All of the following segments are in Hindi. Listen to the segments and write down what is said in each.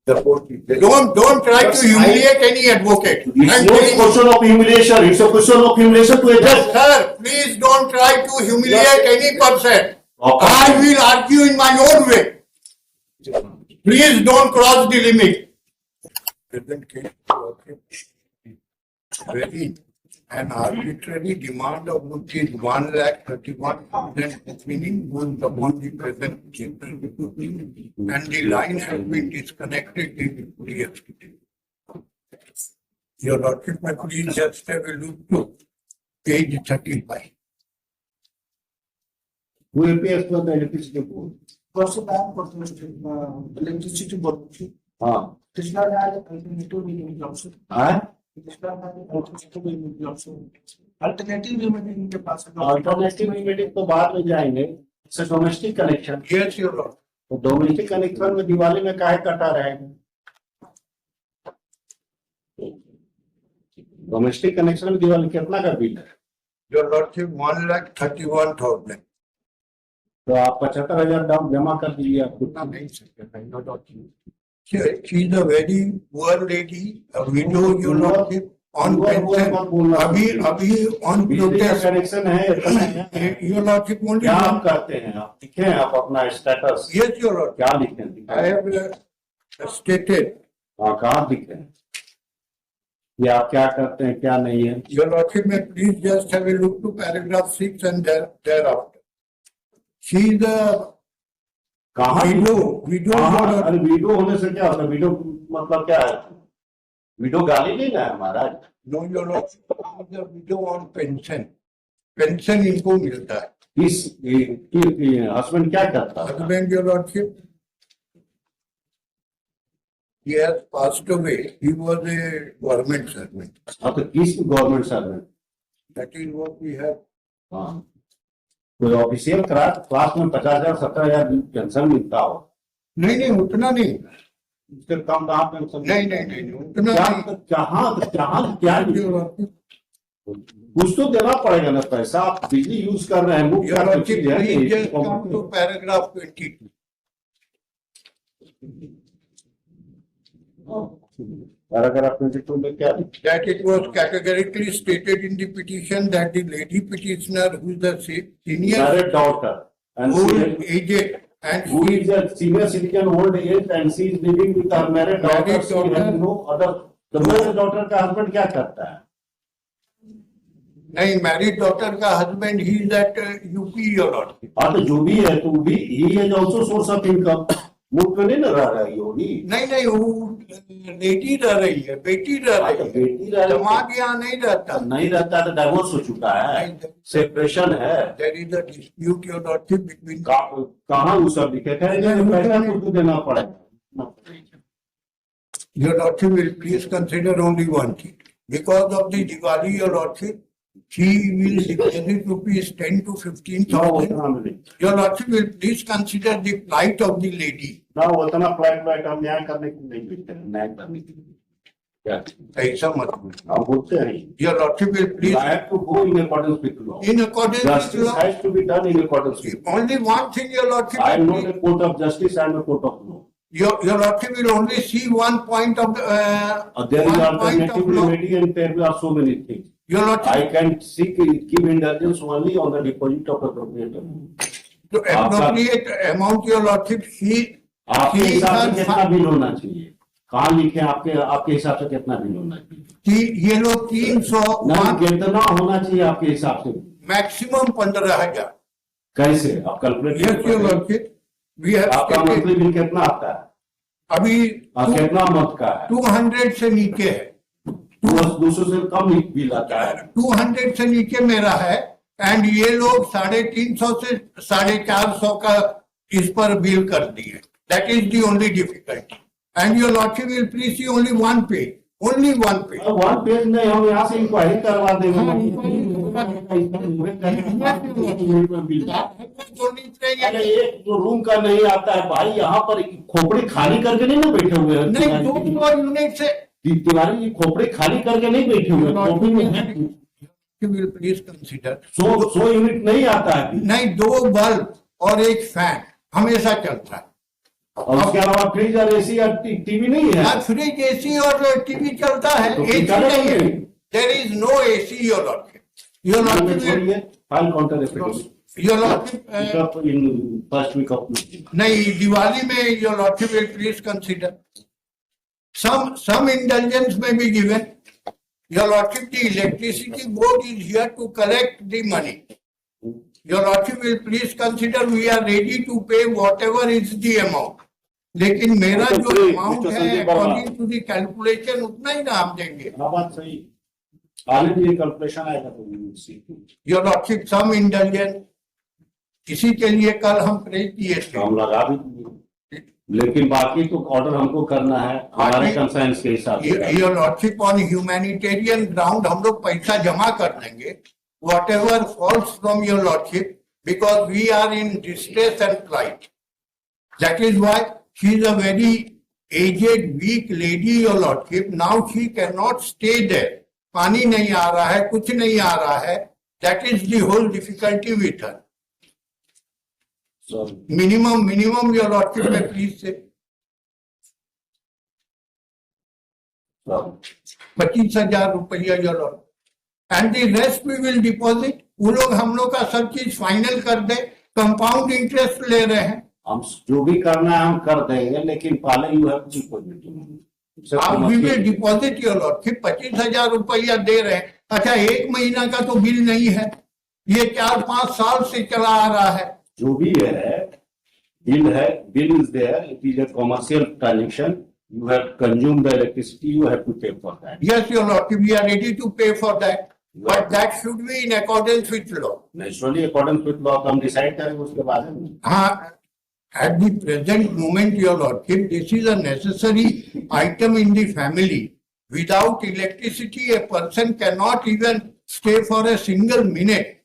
Don't try to humiliate any advocate. It's no question of humiliation. It's a question of humiliation to a judge. Sir, please don't try to humiliate any person. Okay. I will argue in my own way. Please don't cross the limit. Present case, very an arbitrary demand of rupees 1,31,000 meaning goes upon the present case, and the line has been disconnected due to yesterday. Your Lordship, may please just have a look to page 35. Who appears for the electricity board? Electricity board. हाँ. Krishna has alternative remedy also. हाँ? Krishna has alternative remedy also. Alternative remedy इनके पास है. Alternative remedy तो बाद में जाएंगे. It's a domestic connection. Yes, Your Lord. तो डोमेस्टिक कनेक्शन में दिवाली में काहे कटा रहेगा? डोमेस्टिक कनेक्शन में दिवाली कितना का बिल है? Your Lordship, 1,31,000. तो आप 75,000 डाउन जमा कर दीजिए. आपको उतना नहीं सकते, Your Lordship. She is a very poor lady, a widow, Your Lordship, on pension. अभी on बिजली का protest. कनेक्शन है इतना है. Your Lordship, only क्या आप करते हैं? आप लिखें आप अपना स्टेटस. yes, Your Lord. क्या लिखें? I have stated. हाँ, कहाँ लिखें कि आप क्या करते हैं क्या नहीं है? Your Lordship, may please just have a look to paragraph 6 and thereafter. She is a कहाँ widow, Your Lord. अरे वीडियो होने से क्या होता है? वीडियो मतलब क्या है? वीडियो गाली नहीं ना है महाराज. No, Your Lordship, she is a widow on pension. Pension इनको मिलता है. इस हस्बैंड क्या करता है? Husband, Your Lordship, he has passed away. He was a government servant. हाँ, तो किस government servant? That is what we have. हाँ, कोई ऑफिशियल क्लास में 50,000 70,000 पेंशन मिलता हो. नहीं, उतना नहीं. उससे कम कहाँ पेंशन? नहीं, उतना क्या नहीं. जहाँ क्या Your Lordship, कुछ तो देना पड़ेगा ना पैसा. आप बिजली यूज कर रहे हैं मुफ्त Your का Lordship, चीज है please कि- just come to paragraph 22. Paragraph 22 में क्या लिखा? That it was categorically stated in the petition that the lady petitioner, who is the senior Married daughter and old aged and who is a senior citizen old age and she is living with her married daughter. Married She has daughter. no other. तो married daughter का husband क्या करता है? नहीं, married daughter का husband, he is at UP, Your Lordship. हाँ, तो जो भी है तो भी he is also source of income. मुफ्त में नहीं ना रह रही होगी. नहीं, वो लेडी रह रही है, बेटी रह हाँ, तो रही है. बेटी रह रही दिमाग यहाँ नहीं रहता. नहीं रहता तो डाइवोर्स हो चुका है. सेपरेशन है. There is a dispute, Your Lordship, between. कहाँ वो सब लिखे थे? पैसा खुद देना पड़ेगा. Your Lordship will please consider only one thing. Because of the Diwali, Your Lordship, she will deposit rupees 10 to 15,000. Your Lordship will please consider the plight of the lady. ना उतना फ्लाइट हम न्याय करने की नहीं मिलते हैं. न्याय करने की क्या ऐसा मत बोलिए. हम बोलते हैं. Your Lordship will please, I have to go in accordance with law. in accordance with Justice law, has to be done in accordance with law. only one thing, Your Lordship. I am will not please- a court of justice. I am a court of law. Your Lordship will only see one point of the, There is one point alternative of law. remedy and there are so many things. Your Lordship, I can give indulgence only on the deposit of appropriate amount. to appropriate amount, Your Lordship, आपके ठीक हिसाब से है, कितना बिल होना चाहिए? कहाँ लिखे आपके हिसाब से कितना बिल होना चाहिए? कि ये लोग 300 नहीं, कितना होना चाहिए आपके हिसाब से? मैक्सिमम 15,000. कैसे आप calculate Yes, Your Lordship, we have आपका stated, मंथली बिल कितना आता है? अभी कितना मंथ का है? 200 से नीचे है. 200 से कम ही बिल आता है. 200 से नीचे मेरा है एंड ये लोग 350 से 450 का इस पर बिल कर दिए. That is the only difficulty. And your lordship will please see only one page. One page में हम यहाँ से इंक्वायरी करवा देंगे. अरे एक तो रूम का नहीं आता है भाई. यहाँ पर खोपड़ी खाली करके नहीं ना बैठे हुए हैं. नहीं, 2 यूनिट से तिवारी खोपड़ी खाली करके नहीं बैठे हुए हैं. खोपड़ी में विल प्लीज कंसीडर 100 यूनिट नहीं आता है. नहीं, 2 बल्ब और एक फैन हमेशा चलता है. और उसके अलावा फ्रिज और एसी और टीवी नहीं है। हाँ, फ्रिज एसी और टीवी चलता है, तो एसी चलेगा नहीं है। नहीं। There is no AC your lordship. Your lordship, file counter affidavit your lordship, in first week of नहीं, दिवाली में your lordship will please consider some indulgence may be given. Your lordship, the electricity board is here to collect the money. Your lordship will please consider we are ready to pay whatever is the amount. लेकिन मेरा Mr. जो Sri, अमाउंट Mr. है Sanjay Verma. According to the calculation उतना ही ना हम देंगे। हाँ बात सही, आने के लिए कैलकुलेशन आएगा तो योर लॉर्डशिप सम इंडल्जेंस, इसी के लिए कल हम प्रे किए थे। हम लगा भी दिए। लेकिन बाकी तो ऑर्डर हमको करना है हमारे कंसर्न के हिसाब से। Your lordship on humanitarian ground हम लोग पैसा जमा कर देंगे, whatever falls from your lordship, because we are in distress and flight. That is why she is a very aged weak lady your lordship. Now she can not stay there. पानी नहीं आ रहा है, कुछ नहीं आ रहा है। That is the whole difficulty with her. Minimum your lordship में प्लीज से 25,000 रुपया your lord and the rest we will deposit. वो लोग हम लोग का सब चीज फाइनल कर दे, कंपाउंड इंटरेस्ट ले रहे हैं। हम जो भी करना है हम कर देंगे, लेकिन पहले यू हैव टू आप we will deposit your lordship. 25,000 रुपया दे रहे हैं। अच्छा, एक महीना का तो बिल नहीं है, ये 4-5 साल से चला आ रहा है। जो भी है bill is there, it is a commercial transaction, you have consumed the electricity, you have to pay for that. Yes, your lordship, we are ready to pay for that, but that should be in accordance with law. Naturally accordance with law, हम decide करेंगे उसके बारे में। हाँ, at the present moment, your lordship, this is a necessary item in the family. Without electricity, a person cannot even stay for a single minute,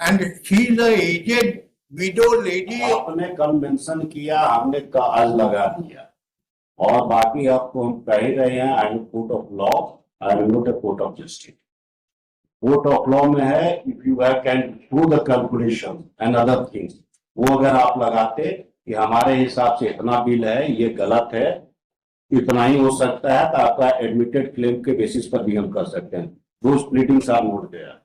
and she is a aged window lady. आपने कल मेंशन किया, हमने आज लगा दिया, और बाकी आपको हम कह ही रहे हैं, I am court of law, I am not a court of justice. Court of law में है, if you have can prove the calculation and other things, वो अगर आप लगाते कि हमारे हिसाब से इतना बिल है, ये गलत है, इतना ही हो सकता है, तो आपका एडमिटेड क्लेम के बेसिस पर भी हम कर सकते हैं। दो स्प्लिटिंग्स आर नोट देयर।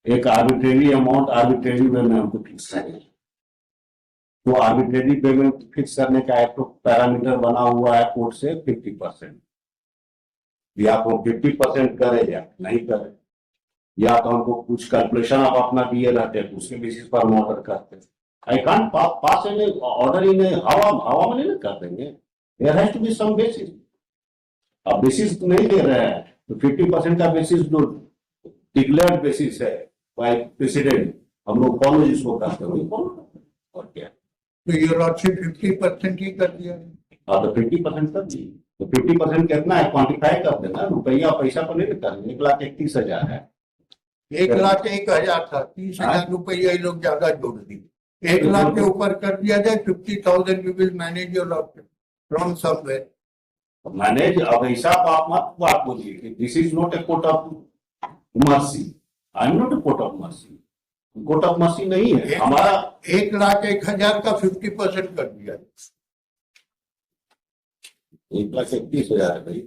एक आर्बिट्रेरी अमाउंट आर्बिट्रेरी वे में हमको फिक्स करें, तो आर्बिट्रेरी पेमेंट फिक्स करने का एक तो पैरामीटर बना हुआ है कोर्ट से 50%। या तो 50% करे या नहीं करे, या तो हमको कुछ कैलकुलेशन आप अपना दिए रहते हैं, उसके बेसिस पर हम ऑर्डर करते हैं। I can't pass any order in हवा में नहीं कर देंगे, there has to be some basis. अब बेसिस नहीं दे रहे हैं तो 50% का बेसिस जो डिक्लेयर्ड बेसिस है बाय प्रेसिडेंट, हम लोग फॉलो जिसको करते हैं फॉलो, और क्या। तो योर लॉर्डशिप 50% ही कर दिया। हाँ, तो 50% कर दी, तो 50% कितना है क्वान्टिफाई कर देना। रुपया पैसा पर नहीं करना। 1,31,000 है, 1,01,000 था, 30,000 रुपया ये लोग ज्यादा जोड़ दी। 1 लाख के ऊपर कर दिया जाए, 50,000 you will manage your lordship from somewhere. Manage. अब ऐसा आप मत बात बोलिए कि this is not a court of mercy, I am not a court of mercy. Court of mercy नहीं है हमारा। 1,01,000 का 50% कर दिया। 1,31,000 है भाई,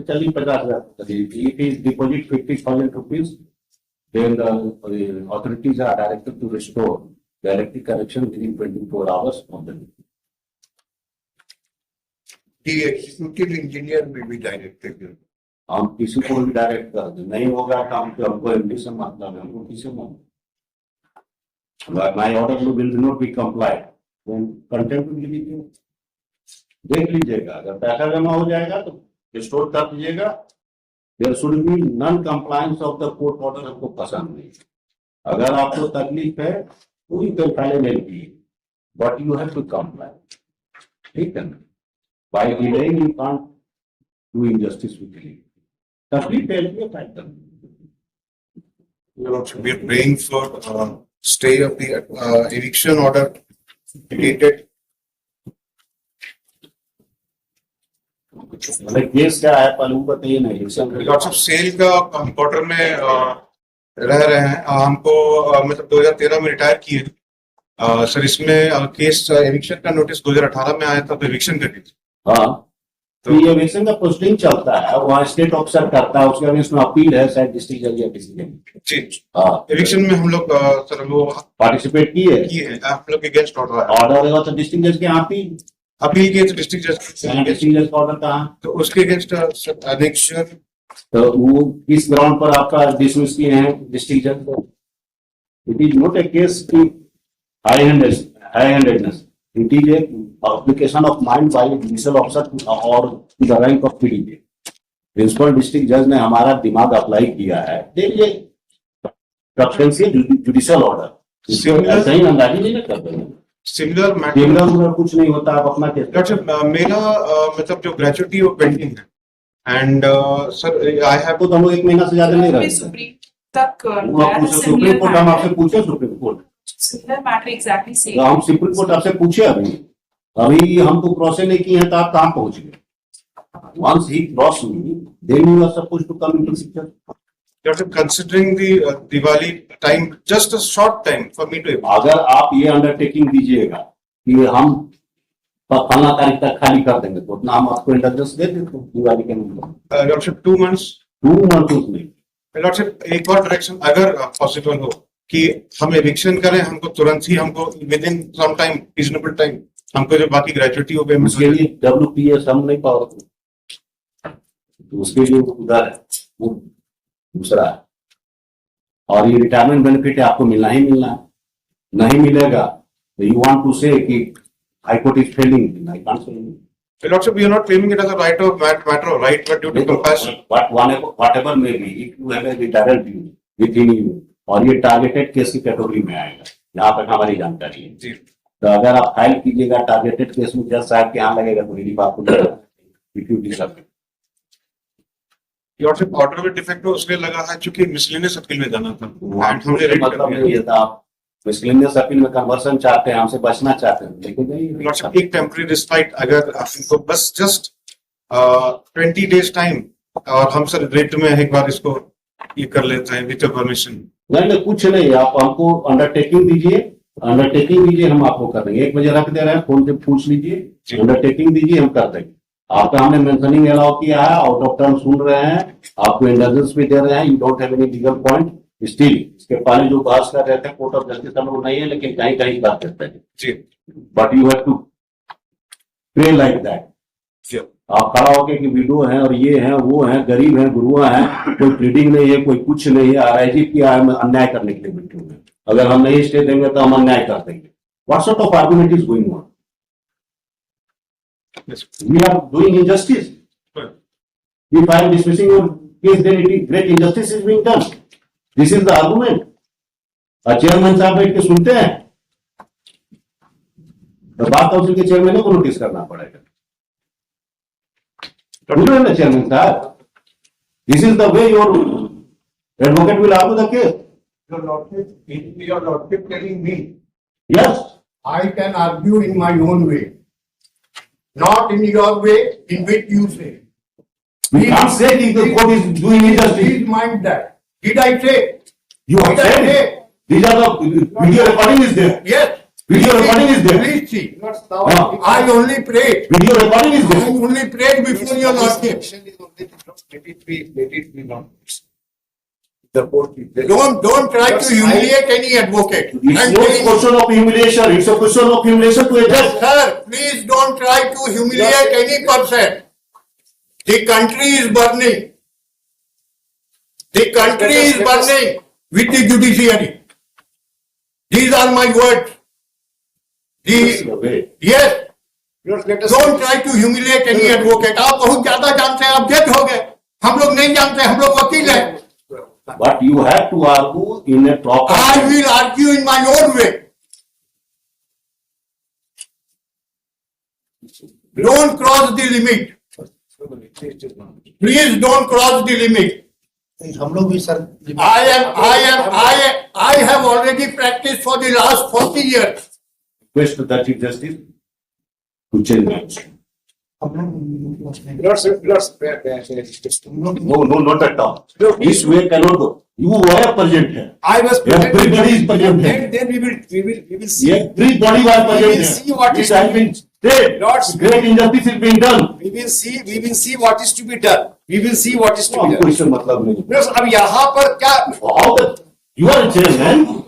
चलिए 50,000। If is deposit 50,000 rupees, then the authorities are directed to restore the electric connection within 24 hours of the day. The executive engineer will be directed. हम किसी को भी डायरेक्ट कर दें, नहीं होगा तो हमको एमडी से मतलब है, हमको किसी में my order will not be complied, contempt will be given. देख लीजिएगा, अगर पैसा जमा हो जाएगा तो रिस्टोर कर दीजिएगा। There should be non compliance of the court order, हमको पसंद नहीं। अगर आपको तकलीफ है तो you can file an LP, but you have to comply, ठीक है ना। By delaying you can't do injustice with delay. तकलीफ है एलपी फाइल करना। We are praying for stay of the eviction order dated. Case क्या है पहले वो बताइए ना। इलेक्शन Regards of sale का हम क्वार्टर में रह रहे हैं। हमको मतलब 2013 में रिटायर किए, सर इसमें केस एविक्शन का नोटिस 2018 में आया था, तो एविक्शन कर दी थी। हाँ, तो ये एविक्शन का प्रोसीडिंग चलता है, वहाँ स्टेट ऑफिसर करता है, उसके अगेंस्ट में अपील है शायद डिस्ट्रिक्ट जज या किसी ने। जी, हाँ, एविक्शन में हम लोग सर वो पार्टिसिपेट किए, किए हैं, हम लोग अगेंस्ट ऑर्डर आया, ऑर्डर होगा तो डिस्ट्रिक्ट जज के यहाँ अपील किए थे डिस्ट्रिक्ट जज, डिस्ट्रिक्ट जज का ऑर्डर कहाँ, तो उसके अगेंस्ट एविक्शन तो वो किस ग्राउंड पर आपका डिसमिस किए हैं डिस्ट्रिक्ट जज को? It is not a case की high handedness, it is a application of mind by a judicial officer और the rank of PDJ. Principal district जज ने हमारा दिमाग अप्लाई किया है, देखिए सब्सटेंशियल जुडिशियल ऑर्डर, ऐसा ही अंदाजी नहीं कर देंगे, सिमिलर क्रिमिनल कुछ नहीं होता, आप अपना केस डॉक्टर मेरा मतलब जो ग्रेजुएटी वो पेंडिंग है, एंड सर आई हैव तो हम लोग 1 महीना से ज्यादा नहीं रहते। सुप्रीम तक वो आप पूछे सुप्रीम कोर्ट, हम आपसे पूछे supreme court, similar matter exactly same. हम सुप्रीम कोर्ट आपसे पूछे, अभी हमको क्रॉसिंग नहीं किए हैं तो आप कहाँ पहुंच गए? Once he crossed me, then you are supposed to come into picture. Doctor, considering the Diwali time, just a short time for me to. अगर आप ये अंडरटेकिंग दीजिएगा कि हम फलना तारीख तक खाली कर देंगे, तो उतना हम आपको इंटरजेंस दे देते हैं दिवाली के अंदर। डॉक्टर 2 months 2 months नहीं। डॉक्टर एक और डायरेक्शन अगर पॉसिबल हो कि हम एविक्शन करें, हमको तुरंत ही, हमको within some time, reasonable time, हमको जो बाकी ग्रेजुएटी हो गए उसके लिए WPS हम नहीं पावर, तो उसके लिए वो उधर है, वो दूसरा है, और ये रिटायरमेंट बेनिफिट है, आपको मिलना ही मिलना है, नहीं मिलेगा तो यू वांट टू से कि high court is failing, I can't say. Doctor, we are not claiming it as a right of matter of right, but due to compassion. Whatever may be, if you have a retired view within you, और ये टारगेटेड केस की कैटेगरी में आएगा, जहाँ तक हमारी जानकारी है। जी। तो अगर आप फाइल कीजिएगा टारगेटेड केस में, जज साहब के यहाँ लगेगा तो रिलीफ आपको मिलेगा। Your ऑर्डर में डिफेक्ट हो उसलिए लगा है क्योंकि मिसलेनियस अपील में जाना था, एंड हमने रेड कर मतलब दिया। नहीं था, आप मिसलेनियस अपील में कन्वर्सन चाहते हैं, हमसे बचना चाहते हैं, लेकिन Lordship, एक टेम्पररी रिस्पाइट अगर आपको बस जस्ट 20 days टाइम, और हम सर रेट में एक बार इसको ये कर लेते हैं विद परमिशन। नहीं, कुछ नहीं, आप हमको अंडरटेकिंग दीजिए, हम आपको कर देंगे। 1 बजे रख दे रहे हैं, फोन पे पूछ लीजिए, अंडरटेकिंग दीजिए, हम कर देंगे। आपका हमने मेंशनिंग अलाउ किया है, आउट ऑफ टर्म सुन रहे हैं, आपको इंडल्जेंस भी दे रहे हैं, you don't have any legal point still. इसके पहले जो बहस कर रहे थे कोर्ट ऑफ जस्टिस हम लोग नहीं है, लेकिन कहीं कहीं बात करते हैं जी, but you have to pray like that. आप खड़ा होके कि वीडियो है और ये है वो है, गरीब है, गुरुआ है, कोई प्लीडिंग नहीं है, कोई कुछ नहीं है, आरआईजी किया है अन्याय करने के लिए बैठे हुए हैं, अगर हम नहीं स्टे देंगे तो हम अन्याय कर देंगे। What sort of argument is going on? We are doing injustice. If I am dismissing your case, then it is great injustice is being done. This is the argument. Chairman साहब बैठ के सुनते हैं, तो बार काउंसिल के चेयरमैन को नोटिस करना पड़ेगा। ना चेयरमैन साहब, this is the way your advocate will argue the case. Your lordship telling me Yes. I can argue in my own way, not in your way in which you say. We can't say that the court is doing injustice. Please mind that. Did I say? You have Did I said say? it. These are the video recording is there. Yes. Video recording is there. Please see. हाँ, I only prayed. video recording is I there. only prayed before your lordship. The court. Don't try to humiliate any advocate. It's I'm no telling you. question of humiliation. It's a question of humiliation to a judge. Sir, please don't try to humiliate any person. The country is burning. The country is burning with the judiciary. These are my words. This is the way. Yes, don't try to humiliate any advocate. आप बहुत ज्यादा जानते हैं, आप जज हो गए, हम लोग नहीं जानते, हम लोग वकील हैं। But you have to argue in a proper I will argue in my own way. Don't cross the limit. Please don't cross the limit. हम लोग भी sir I have already practiced for the last 40 years. request the Chief Justice to change my instruction. No, not at all. This way cannot go. You were present here. I was Everybody is present here. Then we will see. Everybody was present We will here. see what It is has been said. Lords. Great injustice is being done. We will see what is to be done. We will see what is to be हमको done. इससे मतलब नहीं. अब यहाँ पर क्या How the, you are a chairman.